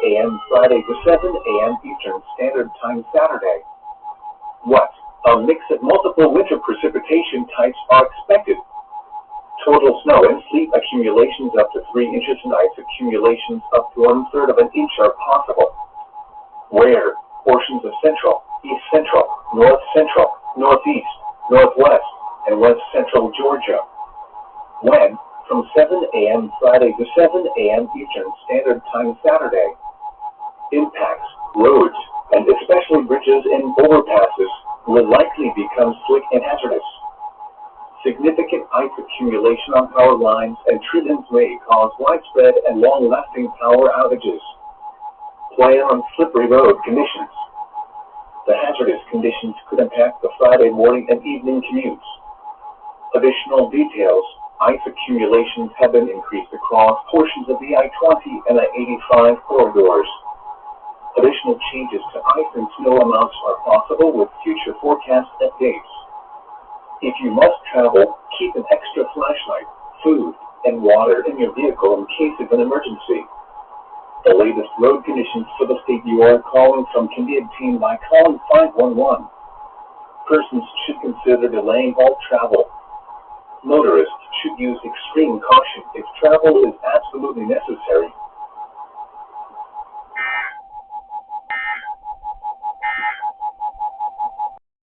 a.m. Friday to 7 a.m. Eastern Standard Time Saturday. What? A mix of multiple winter precipitation types are expected. Total snow and sleet accumulations up to 3 inches and ice accumulations up to 1/3 of an inch are possible. Where? Portions of central, east central, north central, northeast, northwest, and west central Georgia. When? From 7 a.m. Friday to 7 a.m. Eastern Standard Time Saturday. Impacts, roads, and especially bridges and overpasses will likely become slick and hazardous. Significant ice accumulation on power lines and tree limbs may cause widespread and long-lasting power outages. Plan on slippery road conditions. The hazardous conditions could impact the Friday morning and evening commutes. Additional details: ice accumulations have been increased across portions of the I-20 and I-85 corridors. Additional changes to ice and snow amounts are possible with future forecast updates. If you must travel, keep an extra flashlight, food, and water in your vehicle in case of an emergency. The latest road conditions for the state you are calling from can be obtained by calling 511. Persons should consider delaying all travel. Motorists should use extreme caution if travel is absolutely necessary